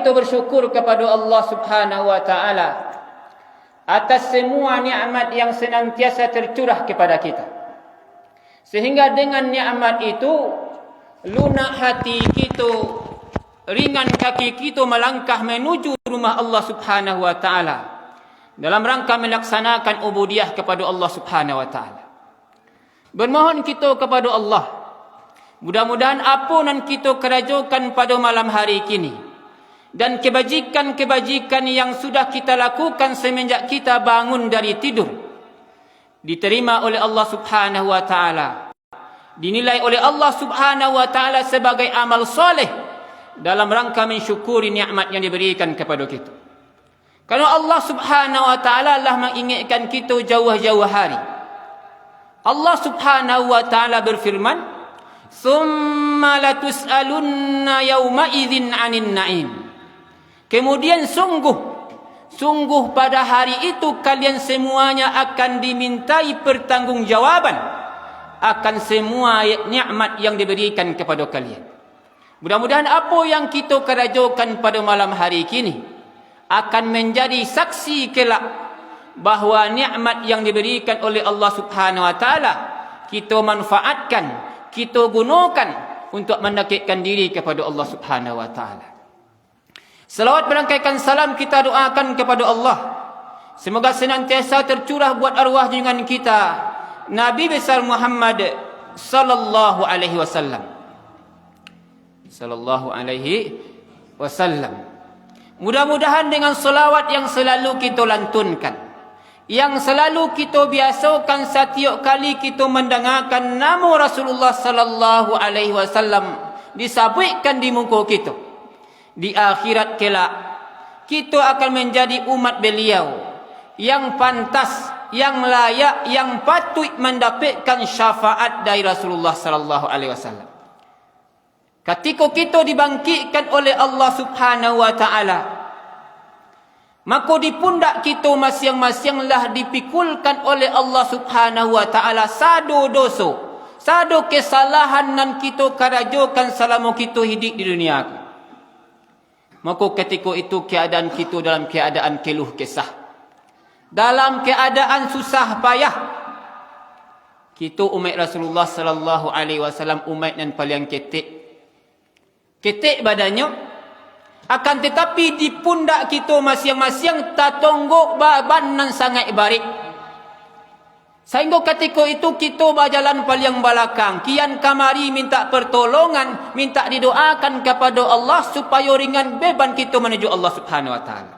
kita bersyukur kepada Allah Subhanahu wa taala atas semua nikmat yang senantiasa tercurah kepada kita. Sehingga dengan nikmat itu lunak hati kita, ringan kaki kita melangkah menuju rumah Allah Subhanahu wa taala dalam rangka melaksanakan ubudiyah kepada Allah Subhanahu wa taala. Bermohon kita kepada Allah, mudah-mudahan ampunan kita kerajukan pada malam hari kini, dan kebajikan-kebajikan yang sudah kita lakukan semenjak kita bangun dari tidur diterima oleh Allah Subhanahu wa taala, dinilai oleh Allah Subhanahu wa taala sebagai amal soleh dalam rangka mensyukuri nikmat yang diberikan kepada kita. Karena Allah Subhanahu wa taala lah mengingatkan kita jauh-jauh hari. Allah Subhanahu wa taala berfirman, "Tsumma latus'alunna yawma idzin 'anin na'im." Kemudian sungguh pada hari itu kalian semuanya akan dimintai pertanggungjawaban akan semua nikmat yang diberikan kepada kalian. Mudah-mudahan apa yang kita kerajukan pada malam hari kini akan menjadi saksi kelak bahawa nikmat yang diberikan oleh Allah Subhanahu wa taala kita manfaatkan, kita gunakan untuk mendekatkan diri kepada Allah Subhanahu wa taala. Selawat berangkaikan salam kita doakan kepada Allah, semoga senantiasa tercurah buat arwah junjungan kita Nabi besar Muhammad sallallahu alaihi wasallam. Sallallahu alaihi wasallam. Mudah-mudahan dengan selawat yang selalu kita lantunkan, yang selalu kita biasakan setiap kali kita mendengarkan nama Rasulullah sallallahu alaihi wasallam disabitkan di muka kita, di akhirat kelak kita akan menjadi umat beliau yang pantas, yang layak, yang patut mendapatkan syafaat dari Rasulullah sallallahu alaihi wasallam. Ketika kita dibangkitkan oleh Allah Subhanahu wa taala, maka di pundak kita masing-masinglah dipikulkan oleh Allah Subhanahu wa taala sado dosa, sado kesalahan yang kita kerajukan selama kita hidup di dunia. Maka ketika itu keadaan kita dalam keadaan keluh kesah, dalam keadaan susah payah. Kita umat Rasulullah sallallahu alaihi wasallam umat yang paling ketek badannya, akan tetapi di pundak kita masing-masing tertonggok beban yang sangat barik. Sehingga ketika itu kita berjalan paling belakang, kian kamari minta pertolongan, minta didoakan kepada Allah supaya ringan beban kita menuju Allah Subhanahu wa taala.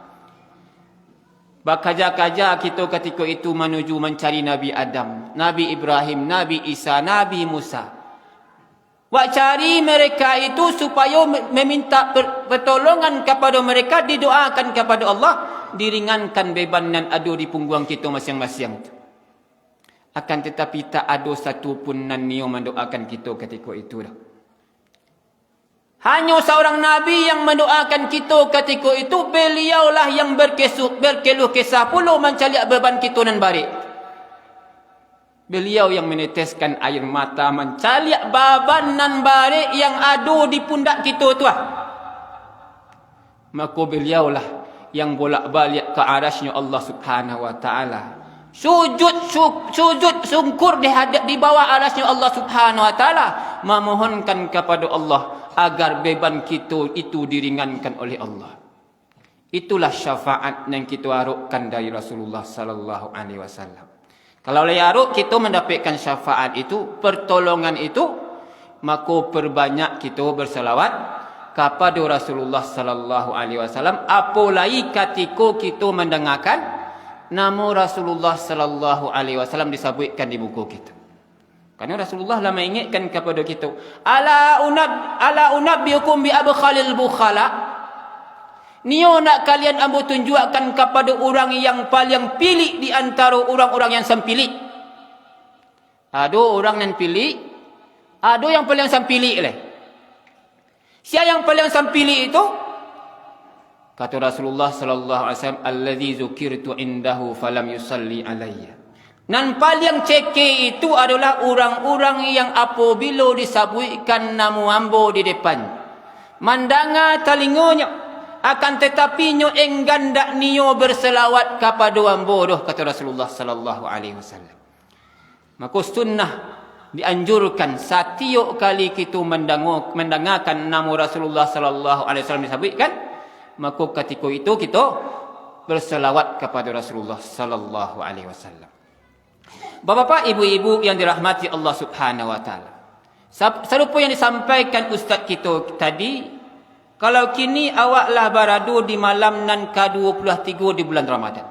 Bakaja-kaja kita ketika itu menuju mencari Nabi Adam, Nabi Ibrahim, Nabi Isa, Nabi Musa. Wak cari mereka itu supaya meminta pertolongan kepada mereka, didoakan kepada Allah, diringankan beban yang ada di punggung kita masing-masing. Akan tetapi tak ada satu pun yang mendoakan kita ketika itu dah. Hanya seorang Nabi yang mendoakan kita ketika itu, beliaulah yang berkeluh kesah pula mencari beban kita nan barik. Beliau yang meneteskan air mata mencari beban nan barik yang ada di pundak kita tu. Maka beliaulah yang bolak-balik ke arasy-Nya Allah Subhanahu wa taala. Sujud syukur di bawah arasy-Nya Allah Subhanahu wa taala, memohonkan kepada Allah agar beban kita itu diringankan oleh Allah. Itulah syafaat yang kita harapkan dari Rasulullah sallallahu alaihi wasallam. Kalau harap kita mendapatkan syafaat itu, pertolongan itu, maka perbanyak kita berselawat kepada Rasulullah sallallahu alaihi wasallam. Apalagi ketika kita mendengarkan nama Rasulullah sallallahu alaihi wasallam disebutkan di buku kita. Karena Rasulullah lah mengingatkan kepada kita, ala unabbiukum bi abkhalil bukhala. Nio nak kalian ambo tunjukkan kepada orang yang paling pilih di antara orang-orang yang sempilih. Ada orang yang pilih, ada yang paling sempilih leh. Siapa yang paling sempilih itu? Kata Rasulullah sallallahu alaihi wasallam, allazi zukirtu indahu falam yusalli alayya. Nan paling ceke itu adalah orang-orang yang apabila disebutkan nama ambo di depan, mandanga telinganya, akan tetapi nyo enggan dak nio berselawat kepada orang bodoh, kata Rasulullah sallallahu alaihi wasallam. Maka sunnah dianjurkan setiap kali kita mendengarkan nama Rasulullah sallallahu alaihi wasallam disebutkan, maka ketika itu kita berselawat kepada Rasulullah sallallahu alaihi wasallam. Bapak-bapak, ibu-ibu yang dirahmati Allah Subhanahu wa taala. Serupa yang disampaikan ustaz kita tadi, kalau kini awaklah berada di malam nan ke-23 di bulan Ramadan.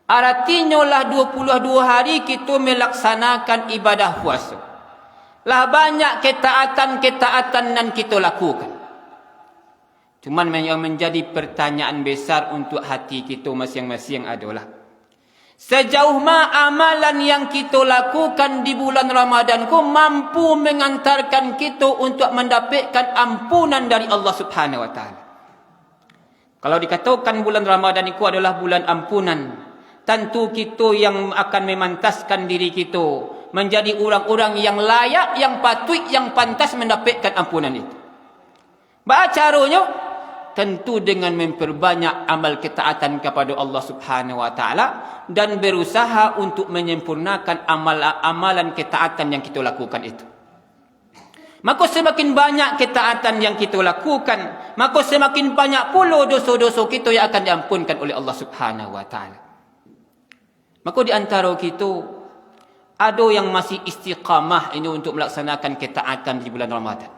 Artinya lah 22 hari kita melaksanakan ibadah puasa. Lah banyak ketaatan-ketaatan nan kita lakukan. Cuman yang menjadi pertanyaan besar untuk hati kita masing-masing adalah, sejauh mana amalan yang kita lakukan di bulan Ramadan ku mampu mengantarkan kita untuk mendapatkan ampunan dari Allah Subhanahu wa taala. Kalau dikatakan bulan Ramadan itu adalah bulan ampunan, tentu kita yang akan memantaskan diri kita menjadi orang-orang yang layak, yang patut, yang pantas mendapatkan ampunan itu. Bagaimana caranya? Tentu dengan memperbanyak amal ketaatan kepada Allah Subhanahu wa taala dan berusaha untuk menyempurnakan amalan ketaatan yang kita lakukan itu. Maka semakin banyak ketaatan yang kita lakukan, maka semakin banyak pula dosa-dosa kita yang akan diampunkan oleh Allah Subhanahu wa taala. Maka di antara kita ada yang masih istiqamah ini untuk melaksanakan ketaatan di bulan Ramadan.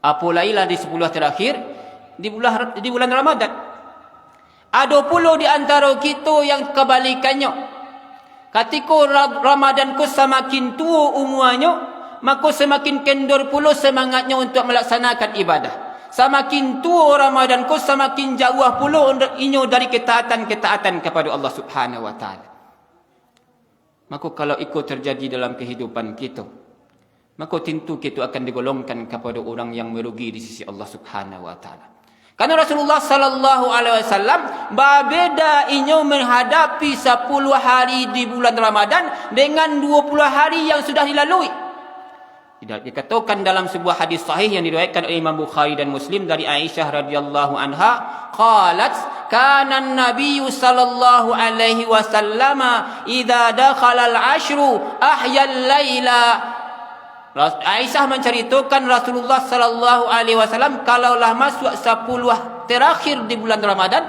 Apalailah di 10 terakhir di bulan Ramadan. Ada pula di antara kita yang kebalikannya. Ketika Ramadan ku semakin tua umurnya, maka semakin kendor pula semangatnya untuk melaksanakan ibadah. Semakin tua Ramadan ku semakin jauh pula inyo dari ketaatan-ketaatan kepada Allah Subhanahu wa taala. Maka kalau ikut terjadi dalam kehidupan kita, maka tentu kita akan digolongkan kepada orang yang merugi di sisi Allah Subhanahu wa taala. Karena Rasulullah sallallahu alaihi wasallam berbeda inyo menghadapi 10 hari di bulan Ramadan dengan 20 hari yang sudah dilalui. Dikatakan dalam sebuah hadis sahih yang diriwayatkan oleh Imam Bukhari dan Muslim dari Aisyah radhiyallahu anha, qalat kana an-nabiy sallallahu alaihi wasallam idza dakhala al-ashru ahya al-laila. Aisyah menceritakan Rasulullah sallallahu alaihi wasallam kalaulah masuk 10 terakhir di bulan Ramadan,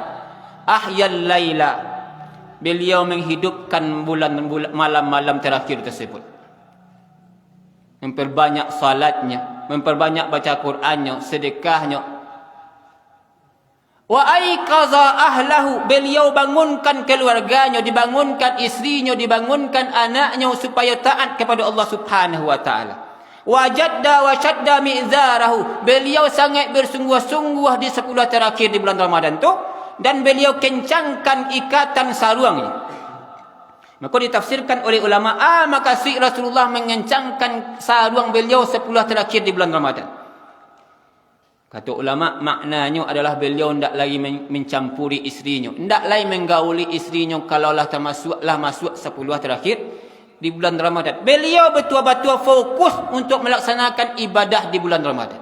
ahyal laila, beliau menghidupkan malam-malam terakhir tersebut. Memperbanyak salatnya, memperbanyak baca Qur'annya, sedekahnya. Wa aiqaza ahlahu, beliau bangunkan keluarganya, dibangunkan istrinya, dibangunkan anaknya supaya taat kepada Allah Subhanahu wa taala. Wajadda wa syadda mi'zarahu, beliau sangat bersungguh-sungguh di 10 terakhir di bulan Ramadan tu, dan beliau kencangkan ikatan sarungnya. Maka ditafsirkan oleh ulama, maka Rasulullah mengencangkan sarung beliau 10 terakhir di bulan Ramadan. Kata ulama, maknanya adalah beliau tidak lagi mencampuri isterinya, tidak lagi menggauli isterinya kalaulah masuk 10 terakhir di bulan Ramadan. Beliau betul-betul fokus untuk melaksanakan ibadah di bulan Ramadan.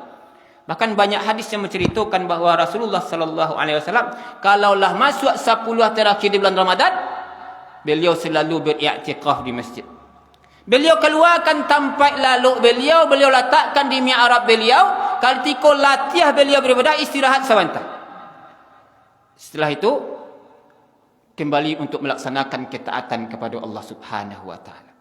Bahkan banyak hadis yang menceritakan bahawa Rasulullah sallallahu alaihi wasallam kalaulah masuk 10 terakhir di bulan Ramadan, beliau selalu beriktikaf di masjid. Beliau keluarkan tempat lalu beliau letakkan di mi'rab beliau, ketika latih beliau beribadah, istirahat sebentar. Setelah itu kembali untuk melaksanakan ketaatan kepada Allah Subhanahu wa taala.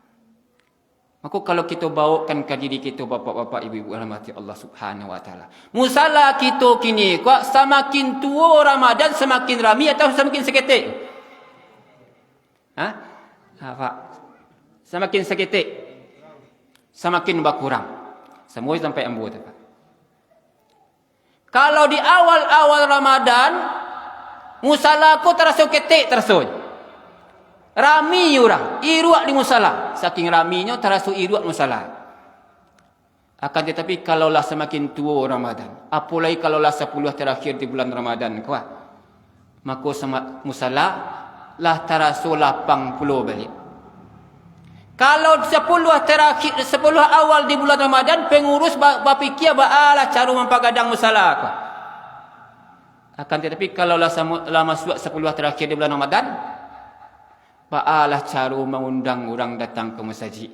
Maka kalau kita bawakan ke diri kita, bapak-bapak, ibu-ibu rahmati Allah Subhanahu wa taala, musala kita kini kok semakin tua Ramadan semakin ramai atau semakin seketik? Pak. Semakin seketik, semakin berkurang. Semua sampai ambu tu, Pak. Kalau di awal-awal Ramadan musala ku terasa ketik terasa. Rami orang, iruak di musala. Saking raminya terasa iruak musala. Akan tetapi kalaulah semakin tua Ramadan, apalagi kalaulah 10 terakhir di bulan Ramadan, maka musala lah terasa lapang puluh balik. Kalau 10 terakhir, 10 awal di bulan Ramadan, pengurus berfikir baalah cara mempagadang musala. Akan tetapi kalau lama suat 10 terakhir di bulan Ramadan, baalah cara mengundang orang datang ke masjid.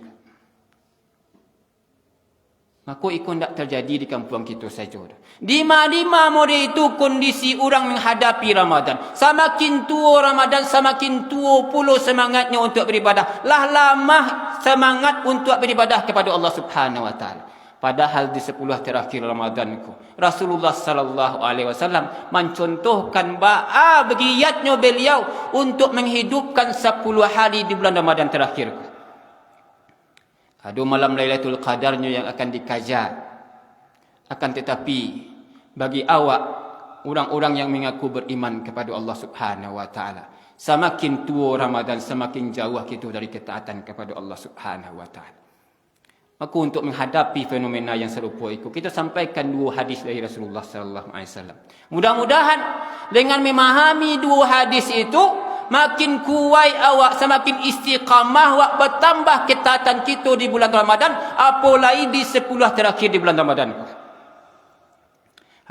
Maka itu tidak terjadi di kampung kita saja. Di mana model itu kondisi orang menghadapi Ramadan. Semakin tua Ramadan, semakin tua pula semangatnya untuk beribadah. Lah lama semangat untuk beribadah kepada Allah Subhanahu Wa Taala. Padahal di 10 terakhir Ramadan itu, Rasulullah sallallahu alaihi wasallam mencontohkan begiatnya beliau untuk menghidupkan 10 hari di bulan Ramadan terakhir. Ada malam Lailatul Qadarnya yang akan dikajar. Akan tetapi bagi awak, orang-orang yang mengaku beriman kepada Allah Subhanahu Wa Taala, semakin tua Ramadan, semakin jauh kita dari ketaatan kepada Allah Subhanahu Wa Taala. Maka untuk menghadapi fenomena yang serupa itu, kita sampaikan 2 hadis dari Rasulullah sallallahu alaihi wasallam. Mudah-mudahan dengan memahami 2 hadis itu, makin kuat awak, semakin istiqamah awak, bertambah ketaatan kita di bulan Ramadan, apalagi di 10 terakhir di bulan Ramadan.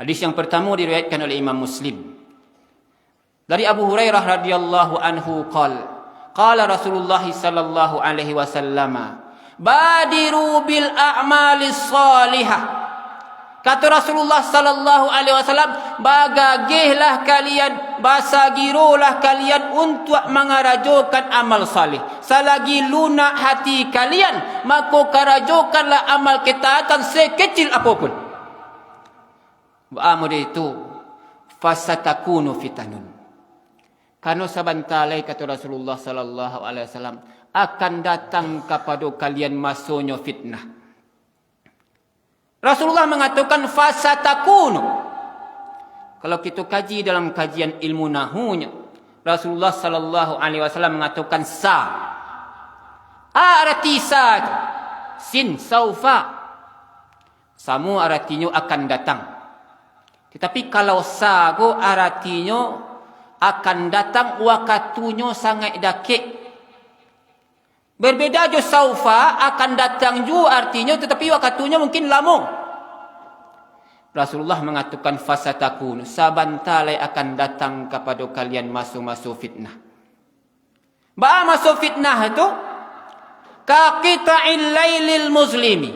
Hadis yang pertama diriwayatkan oleh Imam Muslim. Dari Abu Hurairah radhiyallahu anhu qala Rasulullah sallallahu alaihi wasallam, badiru bil a'malis salihah. Kata Rasulullah sallallahu alaihi wasallam, bagagihlah kalian, basagirolah kalian untuk mengarajokan amal salih. Selagi lunak hati kalian, maka karajokanlah amal ketaatan sekecil apapun. Ba'amud itu fasatakunu fitanun. Karena sabantalai, kata Rasulullah sallallahu alaihi wasallam, akan datang kepada kalian masuknya fitnah. Rasulullah mengatakan fasatakunu. Kalau kita kaji dalam kajian ilmu nahunya, Rasulullah sallallahu alaihi wasallam mengatakan arti sin saufa. Samu artinya akan datang. Tetapi kalau sago artinya akan datang waktunya sangat dekat. Berbeda jo saufa, akan datang juga artinya, tetapi waktunya mungkin lama. Rasulullah mengatakan fasatakun, sabantalai akan datang kepada kalian masuk fitnah. Masuk fitnah itu kaqita'il lailil muslimi,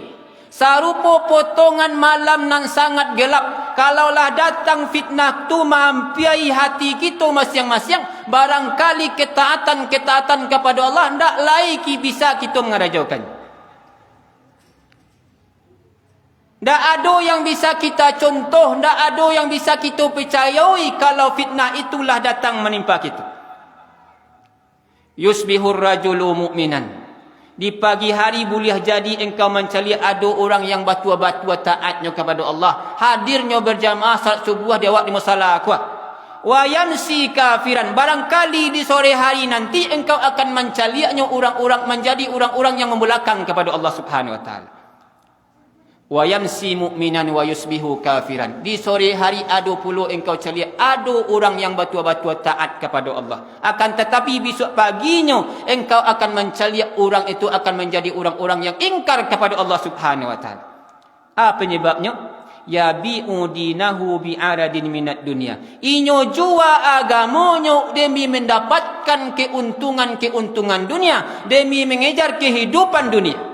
sarupa potongan malam nan sangat gelap. Kalaulah datang fitnah tu mampiai hati kita masing-masing, barangkali ketaatan kepada Allah ndak laiki bisa kita mengarajaukan. Ndak ada yang bisa kita contoh, ndak ada yang bisa kita percayai kalau fitnah itulah datang menimpa kita. Yusbihur rajulu mu'minan. Di pagi hari boleh jadi engkau mencari ada orang yang batua-batua taatnya kepada Allah. Hadirnya berjamaah salat subuh dia awak di musala aku. Wa yansi kafiran. Barangkali di sore hari nanti engkau akan mencarinya orang-orang menjadi orang-orang yang membelakang kepada Allah Subhanahu Wa Taala. Wa yamsi mu'minan wa yusbihu kafiran. Di sore hari ada pula engkau cari ada orang yang batua-batua taat kepada Allah. Akan tetapi besok paginya engkau akan mencari orang itu akan menjadi orang-orang yang ingkar kepada Allah Subhanahu Wa Taala. Apa penyebabnya? Yabi'u dinahu bi'aradin minad dunia. Inyo jua agamanya demi mendapatkan keuntungan dunia, demi mengejar kehidupan dunia.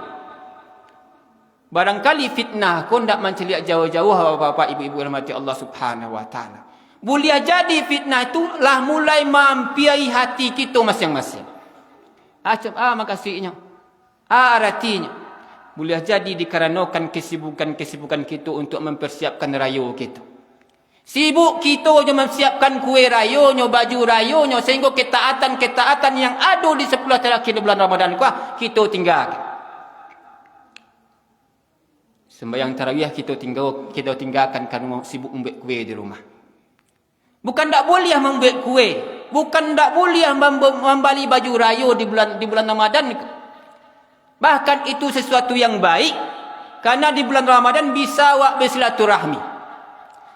Barangkali fitnah kau tidak menceliak jauh-jauh bapak-bapak, ibu-ibu rahmati Allah Subhanahu Wa Taala. Boleh jadi fitnah itu lah mulai mampiai hati kita masing-masing. Makasihnya. Artinya boleh jadi dikarenakan kesibukan kita untuk mempersiapkan raya kita. Sibuk kita je mempersiapkan kuih rayanya, baju rayanya, sehingga ketaatan yang ada di 10 terakhir bulan Ramadan kita tinggalkan. Sembahyang tarawih kita tinggalkan kerana sibuk membuat kuih di rumah. Bukan tak boleh membuat kuih, bukan tak boleh membeli baju raya di bulan Ramadan. Bahkan itu sesuatu yang baik, karena di bulan Ramadan bisa awak bersilaturahmi.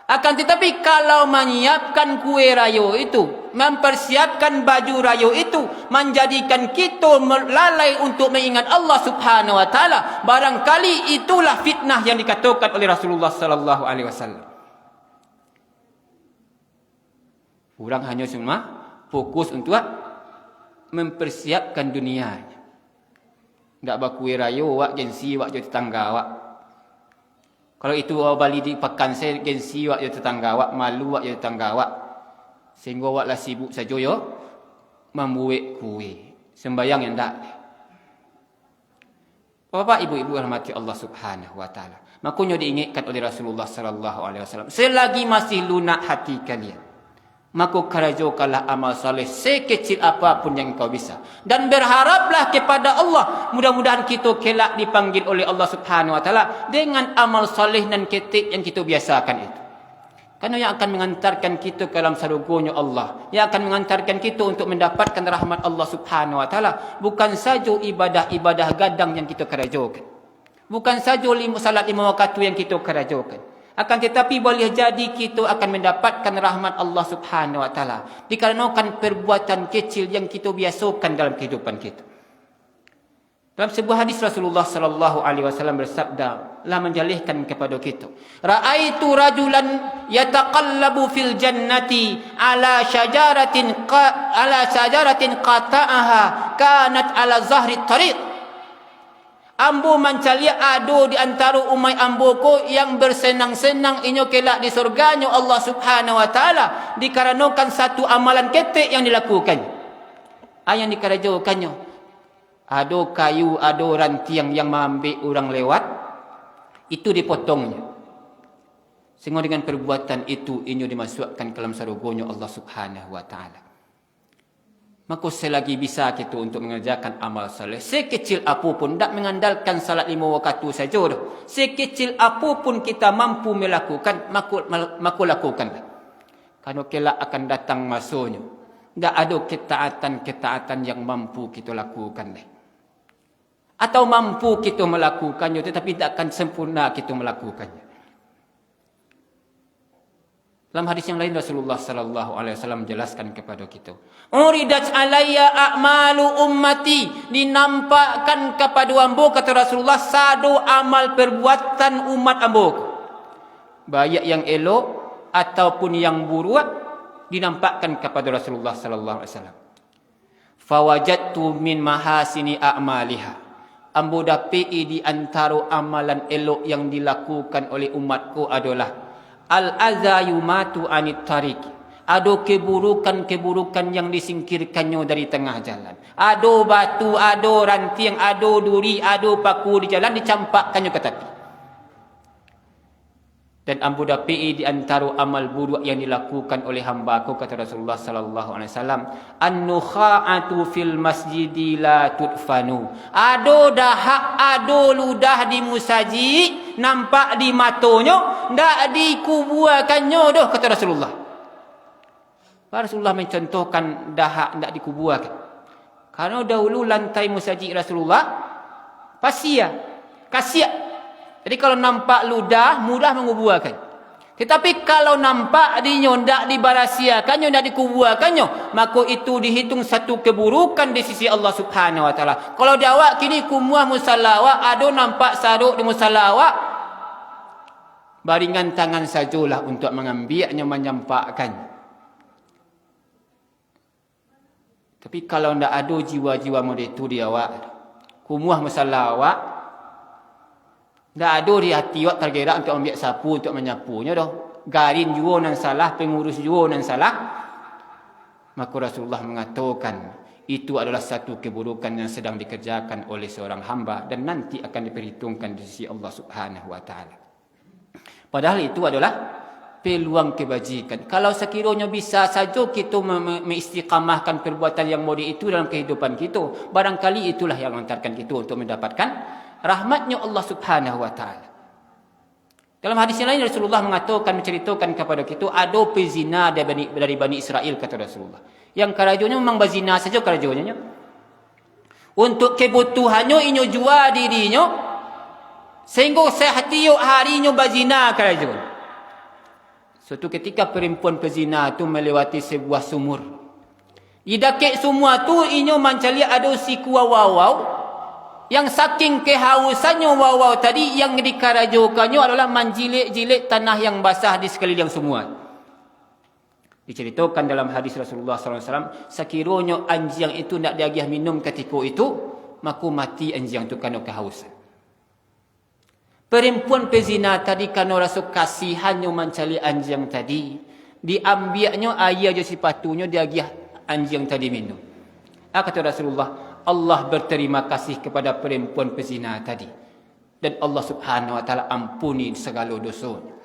Akan tetapi kalau menyiapkan kuih raya itu, mempersiapkan baju raya itu, menjadikan kita lalai untuk mengingat Allah Subhanahu Wa Taala, barangkali itulah fitnah yang dikatakan oleh Rasulullah sallallahu alaihi wasallam. Orang hanya cuma fokus untuk mempersiapkan dunianya. Tak bakui rayu wak gengsi wak jo tetangga wak. Kalau itu awak balik di pekan saya gengsi wak jo tetangga wak, malu wak jo tetangga wak. Sehingga wak lah sibuk saja yo membuat kuih. Sembayang yang tak. Bapak ibu-ibu rahmati Allah Subhanahu wa taala. Makanya diingatkan oleh Rasulullah sallallahu alaihi wasallam, selagi masih lunak hati kalian, maka kerajokanlah amal saleh sekecil apapun yang kau bisa, dan berharaplah kepada Allah, mudah-mudahan kita kelak dipanggil oleh Allah Subhanahu wa taala dengan amal saleh dan ketik yang kita biasakan itu. Karena yang akan mengantarkan kita ke dalam surganya Allah, yang akan mengantarkan kita untuk mendapatkan rahmat Allah Subhanahu wa taala, bukan saja ibadah-ibadah gadang yang kita kerajokan, bukan saja salat 5 waktu yang kita kerajokan, akan tetapi boleh jadi kita akan mendapatkan rahmat Allah Subhanahu wa taala dikarenakan perbuatan kecil yang kita biasakan dalam kehidupan kita. Dalam sebuah hadis Rasulullah sallallahu alaihi wasallam bersabda, lah menjalihkan kepada kita, ra'aitu rajulan yataqallabu fil jannati ala syajaratin qata'aha kanat ala zahri tariq. Ambo mancalia ado di antara umai ambo ko yang bersenang-senang inyo kelak di surganya Allah Subhanahu wa taala dikarenakan satu amalan ketek yang dilakukan. Yang dikerajokannya, ado kayu, ado rantiang yang mengambil orang lewat, itu dipotongnya. Sehingga dengan perbuatan itu inyo dimasukkan ke dalam surganya Allah Subhanahu wa taala. Maka selagi bisa kita untuk mengerjakan amal saleh sekecil apapun, tak mengandalkan salat 5 waktu saja dah. Sekecil apapun kita mampu melakukan, maka lakukanlah. Karena kelak akan datang masanya, tak ada ketaatan-ketaatan yang mampu kita lakukan dah. Atau mampu kita melakukannya tetapi tak akan sempurna kita melakukannya. Dalam hadis yang lain Rasulullah sallallahu alaihi wasallam menjelaskan kepada kita, uridat alayya a'malu ummati, dinampakkan kepada ambo, kata Rasulullah, sadu amal perbuatan umat ambo, baik yang elok ataupun yang buruk, dinampakkan kepada Rasulullah sallallahu alaihi wasallam. Fawajadtu min mahasini a'maliha, ambo dapati di antara amalan elok yang dilakukan oleh umatku adalah al-azayumatu anit tariq, ada keburukan-keburukan yang disingkirkannya dari tengah jalan. Ada batu, ada ranting, ada duri, ada paku di jalan, dicampakkannya ke tepi. Dan ambo dapati di antara amal buruk yang dilakukan oleh hamba-Ku, kata Rasulullah sallallahu alaihi wasallam, an-nukha'atu fil masjidi la tudfanu. Ada dahak, ada ludah di musaji, nampak di matonya, ndak dikuburkannya dah, kata Rasulullah. Rasulullah mencontohkan dahak ndak dikuburkan. Karena dahulu lantai musaji Rasulullah pasia, kasiak. Jadi kalau nampak ludah, mudah menguburkan. Tetapi kalau nampak dinyo ndak dibarasiakannya, ndak dikuburkannya, maka itu dihitung satu keburukan di sisi Allah Subhanahu wa taala. Kalau jawab kini kumuah musallawak, ada nampak saruk di musallawak, baringan tangan sajalah untuk mengambilnya, menyampakkannya. Tapi kalau ndak ada jiwa-jiwa model itu dia awak, kumuah musallawak, tak ada di hati awak tergerak untuk ambil sapu, untuk menyapunya dah. Garin juga nan salah, pengurus juga nan salah. Maka Rasulullah mengatakan, itu adalah satu keburukan yang sedang dikerjakan oleh seorang hamba dan nanti akan diperhitungkan di sisi Allah Subhanahu wa taala. Padahal itu adalah peluang kebajikan. Kalau sekiranya bisa saja kita mengistiqamahkan perbuatan yang mulia itu dalam kehidupan kita, barangkali itulah yang mengantarkan kita untuk mendapatkan rahmatnya Allah Subhanahu wa taala. Dalam hadis yang lain Rasulullah mengatakan, menceritakan kepada kita, ada pezina dari Bani Israel, kata Rasulullah, yang kerajaannya memang berzina saja kerajaannya. Untuk kebutuhannya inyo jual dirinya sehingga setiap harinya berzina kerajaan. Suatu ketika perempuan pezina itu melewati sebuah sumur. Di dekat semua tu inyo mencari ada si kuawau, yang saking kehausannya wawau tadi, yang dikarajokannya adalah menjilik-jilik tanah yang basah di sekeliling semua. Diceritakan dalam hadis Rasulullah SAW, sekiranya anjing itu nak diagih minum ketika itu, maka mati anjing itu kerana kehausan. Perempuan pezina tadi kerana rasa kasihannya mencari anjing tadi, diambilnya air je sepatunya diagih anjing tadi minum. Kata Rasulullah, Allah berterima kasih kepada perempuan pezina tadi. Dan Allah Subhanahu Wa Taala ampuni segala dosanya.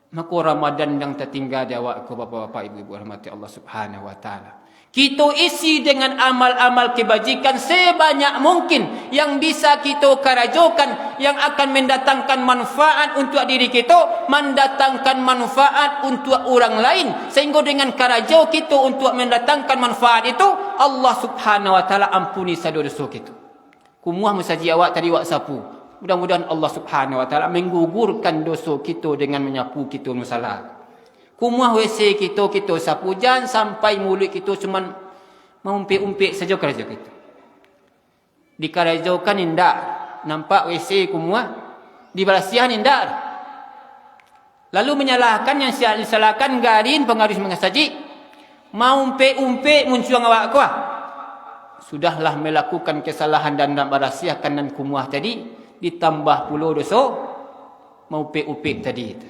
Maka Ramadan yang tertinggal di awakku, bapa-bapa, ibu-ibu rahmati Allah Subhanahu Wa Taala. Kita isi dengan amal-amal kebajikan sebanyak mungkin yang bisa kita kerajokan, yang akan mendatangkan manfaat untuk diri kita, mendatangkan manfaat untuk orang lain. Sehingga dengan kerajo kita untuk mendatangkan manfaat itu, Allah Subhanahu Wa Taala ampuni dosa kita. Kumuah musaji awak tadi wak sapu. Mudah-mudahan Allah Subhanahu Wa Taala menggugurkan dosa kita dengan menyapu kita masalah. Kumuah WC kita sapu, jangan sampai mulut kita cuma mengumpik-umpik saja kerja kita. Dikerajokan indah, nampak WC kumuah, dibalasihan indah. Lalu menyalahkan yang disalahkan garin pengaruh mengasaji, mau umpik-umpik muncul awak kuah. Sudahlah melakukan kesalahan dan berasiahkan dan kumuah tadi, ditambah puluh dosa, mau umpik-umpik tadi itu.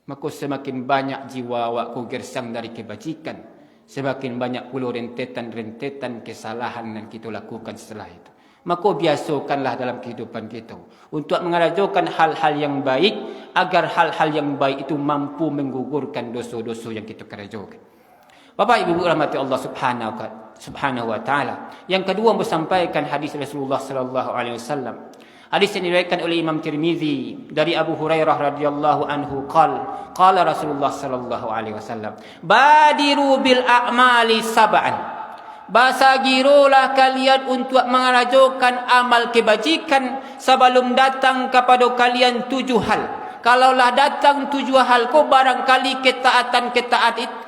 Maka semakin banyak jiwa awakku gersang dari kebajikan, semakin banyak pula rentetan-rentetan kesalahan yang kita lakukan setelah itu. Maka biasakanlah dalam kehidupan kita untuk mengerajokan hal-hal yang baik, agar hal-hal yang baik itu mampu menggugurkan dosa-dosa yang kita kerajokan. Bapak Ibu rahmati Allah Subhanahu Wa Taala. Yang kedua, bersampaikan hadis Rasulullah sallallahu alaihi wasallam. Hadis yang diriwayatkan oleh Imam Tirmizi dari Abu Hurairah radhiyallahu anhu qala Rasulullah sallallahu alaihi wasallam, badiru bil a'mali sab'an. Basagirolah kalian untuk mengerajokan amal kebajikan sebelum datang kepada kalian 7 hal. Kalaulah datang 7 hal ko, barangkali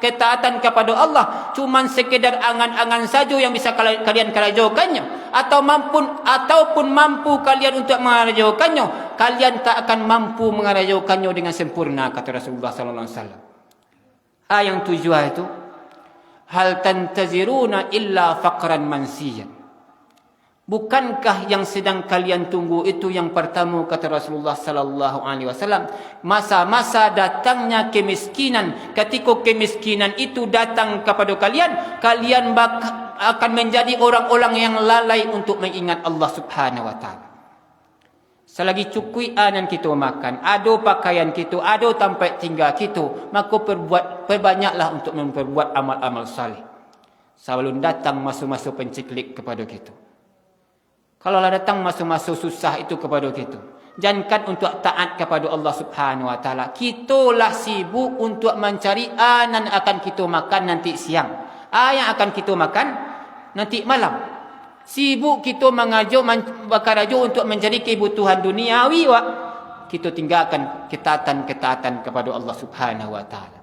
ketaatan kepada Allah cuman sekedar angan-angan saja yang bisa kalian kerajokannya, ataupun mampu kalian untuk mengerajokannya, kalian tak akan mampu mengerajokannya dengan sempurna, kata Rasulullah sallallahu alaihi wasallam. Yang 7 itu, hal tantaziruna illa faqran mansiyan. Bukankah yang sedang kalian tunggu itu yang pertama, kata Rasulullah sallallahu alaihi wasallam, masa-masa datangnya kemiskinan. Ketika kemiskinan itu datang kepada kalian, kalian akan menjadi orang-orang yang lalai untuk mengingat Allah Subhanahu Wa Taala. Selagi cukup yang kita makan, ada pakaian kita, ada tempat tinggal kita, maka perbanyaklah untuk memperbuat amal-amal saleh sebelum datang masa-masa penceklik kepada kita. Kalau datang masa-masa susah itu kepada kita, jangankan untuk taat kepada Allah Subhanahu Wa Taala, kitalah sibuk untuk mencari yang akan kita makan nanti siang, yang akan kita makan nanti malam. Sibuk kita berkarajo untuk mencari kebutuhan duniawi, kita tinggalkan ketaatan kepada Allah Subhanahu Wa Taala.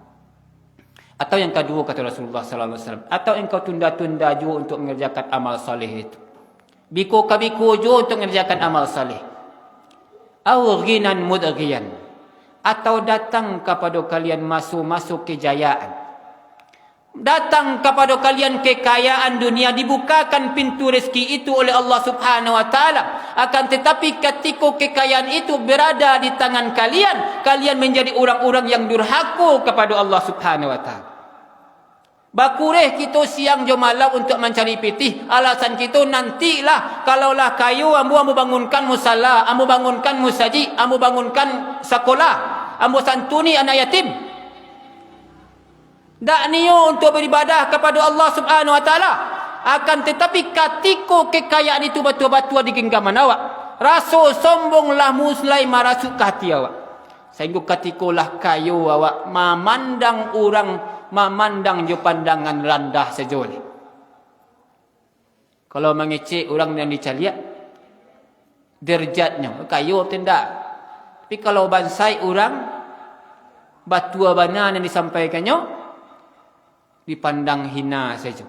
Atau yang kedua, kata Rasulullah sallallahu alaihi wasallam, atau engkau tunda-tunda juga untuk mengerjakan amal saleh itu. Biko jo untuk mengerjakan amal saleh. Au ghinan mudghiyan, atau datang kepada kalian masuk kejayaan. Datang kepada kalian kekayaan dunia, dibukakan pintu rezeki itu oleh Allah Subhanahu Wa Taala. Akan tetapi ketika kekayaan itu berada di tangan kalian, kalian menjadi orang-orang yang durhaka kepada Allah Subhanahu Wa Taala. Bakureh kita siang jo malam untuk mencari pitih. Alasan kita, nantilah kalaulah kayu ambu bangunkan musala, ambu bangunkan musaji, ambu bangunkan sekolah, ambu santuni anak yatim. Dak niyo untuk beribadah kepada Allah Subhanahu Wa Taala. Akan tetapi ketika kekayaan itu betul-betul di genggaman awak, rasa sombonglah mulai marasuk ke hati awak. Sehingga ketikalah kayu awak memandang orang, memandang je pandangan rendah sejoli. Kalau mengecek orang yang dicaliak, derajatnya kayu tidak. Tapi kalau bansai orang, batua bana yang disampaikannya, dipandang hina saja,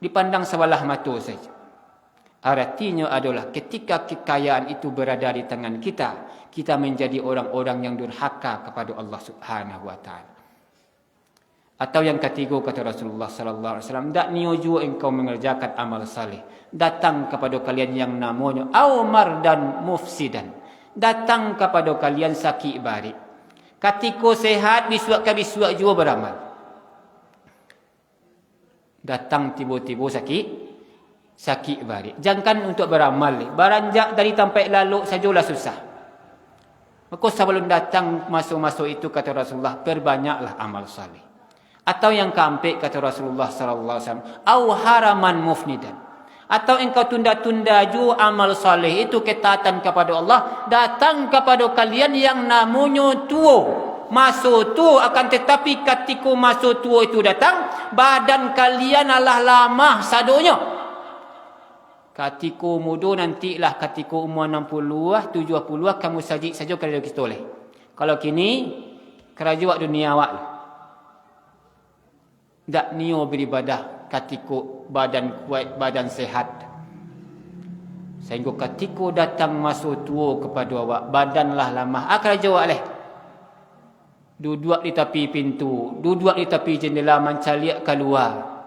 dipandang sebelah mata saja. Artinya adalah ketika kekayaan itu berada di tangan kita, kita menjadi orang-orang yang durhaka kepada Allah Subhanahu Wa Taala. Atau yang ketiga kata Rasulullah sallallahu alaihi wasallam, dak niyo jua engkau mengerjakan amal saleh, datang kepada kalian yang namanya Aumar dan mufsidan, datang kepada kalian sakit barik. Ketika sehat bisuak jua beramal. Datang tiba-tiba sakit barik. Jangan untuk beramal, beranjak dari tempat lalu sajalah susah. Maka sebelum datang masuk-masuk itu kata Rasulullah, perbanyaklah amal saleh. Atau yang keempat kata Rasulullah sallallahu alaihi wasallam, au haraman mufnidan. Atau engkau tunda-tunda juga amal saleh itu ketaatan kepada Allah, datang kepada kalian yang namanya tua. Masuk tua akan tetapi ketika masuk tua itu datang, badan kalian adalah lamah sadonya. Ketika muda nantilah ketika umur 60-ah, 70-ah kamu sajik saja kerja kita boleh. Kalau kini kerja wak dunia awak. Tak niyo beribadah ketika badan kuat, badan sehat. Sehingga ketika datang masuk tua kepada awak, badanlah lamah. Akan jawab leh. Duduk di tepi pintu, duduk di tepi jendela mencaliak keluar.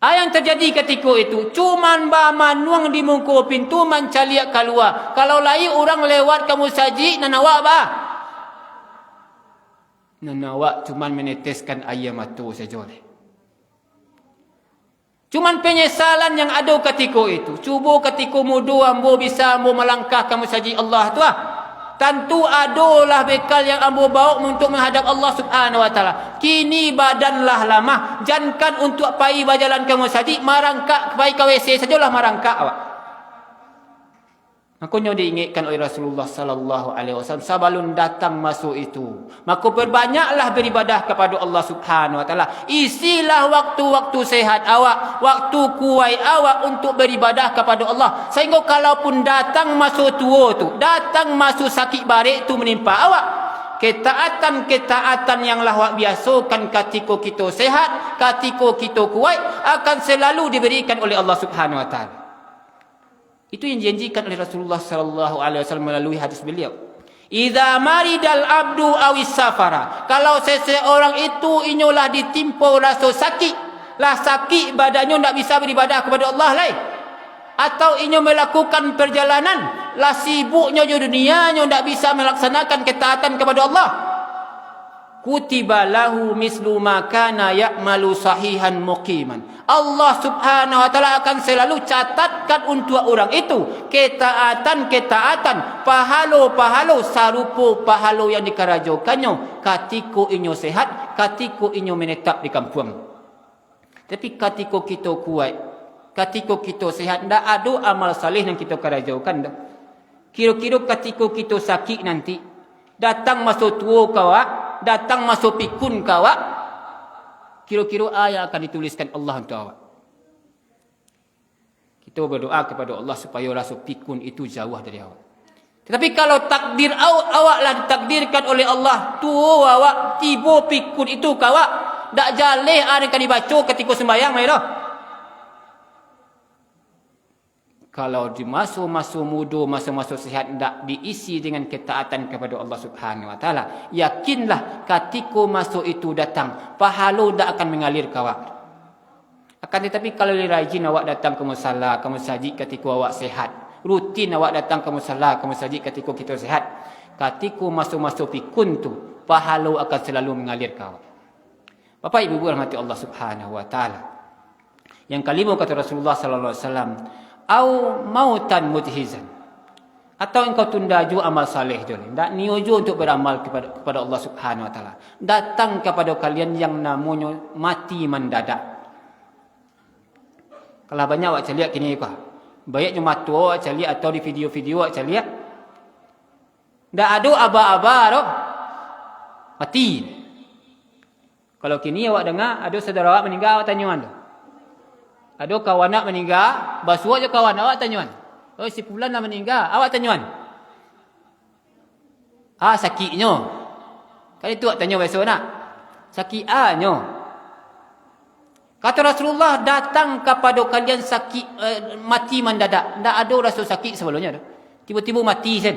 Yang terjadi ketika itu, cuman manuang di muka pintu mencaliak keluar. Kalau lain orang lewat kamu saji, dan awak bah. Awak cuma meneteskan air mata saja. Cuma penyesalan yang ada ketika itu. Cuba ketika muda ambo bisa ambo melangkah kamu saji Allah tu ah. Tentu adalah bekal yang ambo bawa untuk menghadap Allah Subhanahu wa taala. Kini badanlah lamah, jangan untuk pai berjalan kamu saji, marangkak pai ke WC sajalah marangkak awak. Makanya diingatkan oleh Rasulullah sallallahu alaihi wasallam sebelum datang masuk itu, maka berbanyaklah beribadah kepada Allah Subhanahu wa taala. Isilah waktu-waktu sehat awak, waktu kuai awak untuk beribadah kepada Allah. Sehingga kalaupun datang masuk tua tu, datang masuk sakit barik tu menimpa awak, ketaatan yang lawak biasakan ketika kita sehat, ketika kita kuat akan selalu diberikan oleh Allah Subhanahu wa taala. Itu yang dijanjikan oleh Rasulullah sallallahu alaihi wasallam melalui hadis beliau. Idza maridal abdu awis safara. Kalau seseorang itu inyolah ditimpa rasa sakit, lah sakit badannya tidak bisa beribadah kepada Allah lain. Atau inyo melakukan perjalanan, lah sibuknya di dunianya tidak bisa melaksanakan ketaatan kepada Allah. Kutiba lahu mislu ma kana ya'malu sahihan muqiman. Allah Subhanahu wa taala akan selalu catatkan untuk orang itu ketaatan, pahala sarupa pahala yang dikerajakannya ketika inyo sehat, ketika inyo menetap di kampung. Tapi ketika kita kuat, ketika kita sehat, tidak ada amal saleh yang kita kerajakan. Kira-kira ketika kita sakit nanti, datang masuk tua kawak, datang masuk pikun kawak, kira-kira ayat akan dituliskan Allah untuk awak. Kita berdoa kepada Allah supaya rasa pikun itu jauh dari awak. Tetapi kalau takdir awaklah ditakdirkan oleh Allah, tua awak tiba pikun itu kawak, tak jaleh ada akan dibaca ketika sembahyang mai dah. Kalau di masa-masa muda, masa-masa sehat tidak diisi dengan ketaatan kepada Allah Subhanahu wa taala, yakinlah ketika masuk itu datang, pahala tak akan mengalir ke awak. Akan tetapi kalau rajin awak datang ke musalla, ke masjid ketika awak sehat, rutin awak datang ke musalla, ke masjid ketika kita sehat, ketika masuk-masuk pikun tu, pahala akan selalu mengalir ke awak. Bapak Ibu rahmati Allah Subhanahu wa taala. Yang kelima kata Rasulullah sallallahu alaihi wasallam, au mautan mujhizan. Atau engkau tunda juga amal saleh je. Tak niyo untuk beramal kepada Allah Subhanahu wa taala. Datang kepada kalian yang namanya mati mendadak. Kalau banyak awak celiak kini kah? Banyaknya mati awak celiak atau di video-video awak celiak. Tak ada aba-aba dah. Mati. Kalau kini awak dengar ada saudara awak meninggal, awak tanya mana? Ada kawan nak meninggal, basuh je kawan awak tanyuan. Oh si fulan dah meninggal, awak tanyuan. Sakitnya. Kali tu awak tanya basuh nak. Sakit nyo. Kata Rasulullah, datang kepada kalian sakit mati mendadak. Tak ada rasa sakit sebelumnya dah. Tiba-tiba mati sen.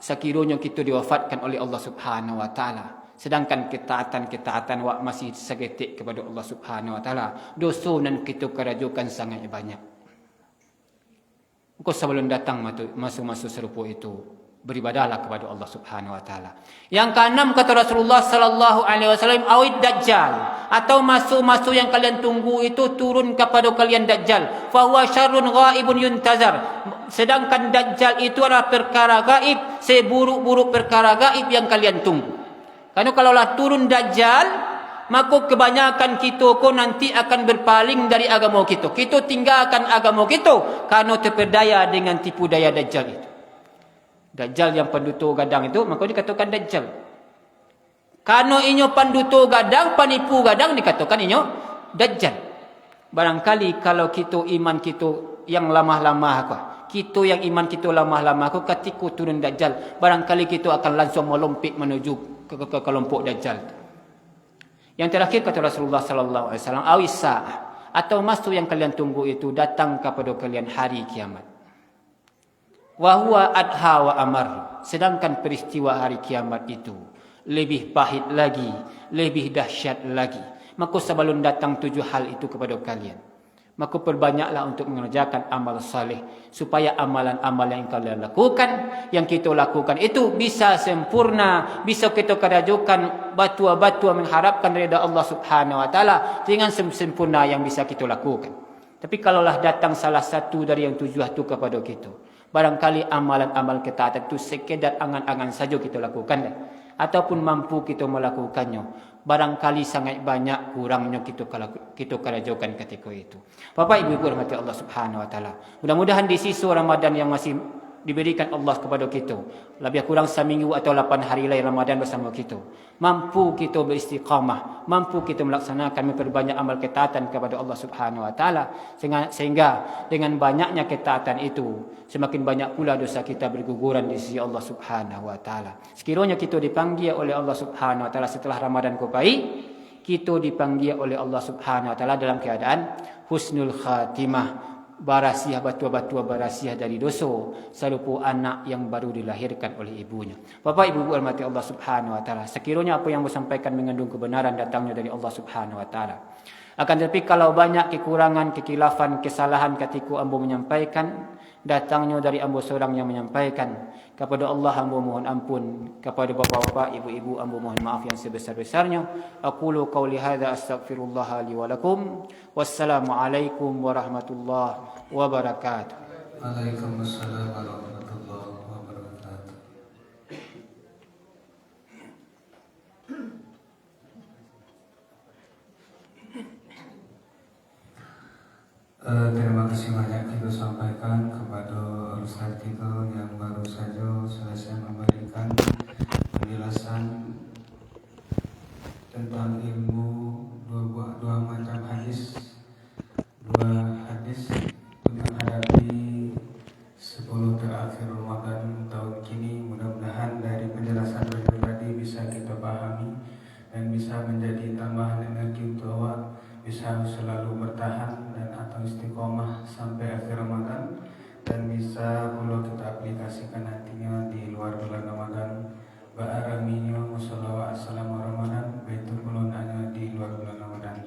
sekiranya kita diwafatkan oleh Allah Subhanahu wa taala, sedangkan ketaatan wak masih segetik kepada Allah Subhanahu wa taala, dosa nan kita kerajukan sangat banyak. Kau sebelum datang masuk serupa itu, beribadahlah kepada Allah Subhanahu wa taala. Yang keenam kata Rasulullah sallallahu alaihi wasallam, awid dajjal, atau masuk yang kalian tunggu itu turun kepada kalian dajjal. Fa huwa syarrun ghaibun yuntazar. Sedangkan dajjal itu adalah perkara gaib, seburuk-buruk perkara gaib yang kalian tunggu. Karena kalaulah turun dajjal, maka kebanyakan kita nanti akan berpaling dari agama kita. Kita tinggalkan agama kita karena terpedaya dengan tipu daya dajjal itu. Dajjal yang pendutur gadang itu, maka dikatakan dajjal. Karena inyo pendutur gadang, penipu gadang, dikatakan inyo dajjal. Barangkali kalau kita iman kita yang lamah-lamah, kita yang iman kita lamah-lamah, ketika turun dajjal, barangkali kita akan langsung melompik menuju ke kelompok dajjal. Yang terakhir kata Rasulullah sallallahu alaihi wasallam, awisa, atau masa yang kalian tunggu itu datang kepada kalian hari kiamat. Wahuwa adha wa amar. Sedangkan peristiwa hari kiamat itu lebih pahit lagi, lebih dahsyat lagi. Maka sebelum datang 7 hal itu kepada kalian, maka perbanyaklah untuk mengerjakan amal saleh, supaya amalan-amalan yang kalian lakukan, yang kita lakukan itu bisa sempurna, bisa kita kerajukan batua-batua mengharapkan reda Allah Subhanahu wa taala dengan sempurna yang bisa kita lakukan. Tapi kalaulah datang salah satu dari yang 7 itu kepada kita, barangkali amalan-amal ketaatan itu sekedar angan-angan saja kita lakukan, ataupun mampu kita melakukannya, barangkali sangat banyak kurangnya kita kerajukan ketika itu. Bapak Ibu rahmati Allah Subhanahu wa taala, mudah-mudahan di sisa Ramadan yang masih diberikan Allah kepada kita, lebih kurang seminggu atau 8 hari lagi Ramadan bersama kita, mampu kita beristiqamah, mampu kita melaksanakan, memperbanyak amal ketaatan kepada Allah Subhanahu wa taala, sehingga dengan banyaknya ketaatan itu semakin banyak pula dosa kita berguguran di sisi Allah Subhanahu wa taala. Sekiranya kita dipanggil oleh Allah Subhanahu wa taala setelah Ramadan kupai, kita dipanggil oleh Allah Subhanahu wa taala dalam keadaan husnul khatimah, barasiah, batua-batua barasiah dari dosa, serupa anak yang baru dilahirkan oleh ibunya. Bapak Ibu hormati Allah Subhanahu wa taala, sekiranya apa yang saya sampaikan mengandung kebenaran datangnya dari Allah Subhanahu wa taala. Akan tetapi kalau banyak kekurangan, kekilafan, kesalahan ketika ambo menyampaikan, datangnya dari ambo seorang yang menyampaikan, kepada Allah ambo mohon ampun, kepada bapak-bapak, ibu-ibu ambo mohon maaf yang sebesar-besarnya. Aqulu qauli hadza astaghfirullah li wa lakum. Wassalamu alaikum warahmatullahi wabarakatuh. Waalaikumsalam warahmatullahi wabarakatuh. Terima kasih banyak kita sampaikan kepada Ustaz kita yang baru saja selesai memberikan penjelasan tentang ilmu dua macam hadis, dua hadis menghadapi 10 terakhir Ramadan tahun kini. Mudah-mudahan dari penjelasan beliau tadi bisa kita pahami dan bisa menjadi tambahan energi untuk awak bisa selalu bertahan dan atau istiqomah sampai akhir Ramadan, dan bisa pula kita aplikasikan nantinya di luar bulan Ramadan. Ba'araminya musallawat assalamu Ramadan, betul pulunannya di luar bulan Ramadan.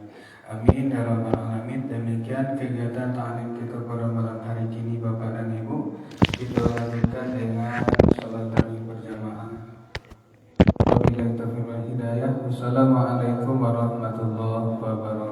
Amin ya rabbal alamin. Demikian kegiatan ta'lim kita pada malam hari ini Bapak dan Ibu. Kita lanjutkan dengan salat tarawih berjamaah. Wabillahi taufiq wal hidayah. Wassalamualaikum warahmatullahi wabarakatuh.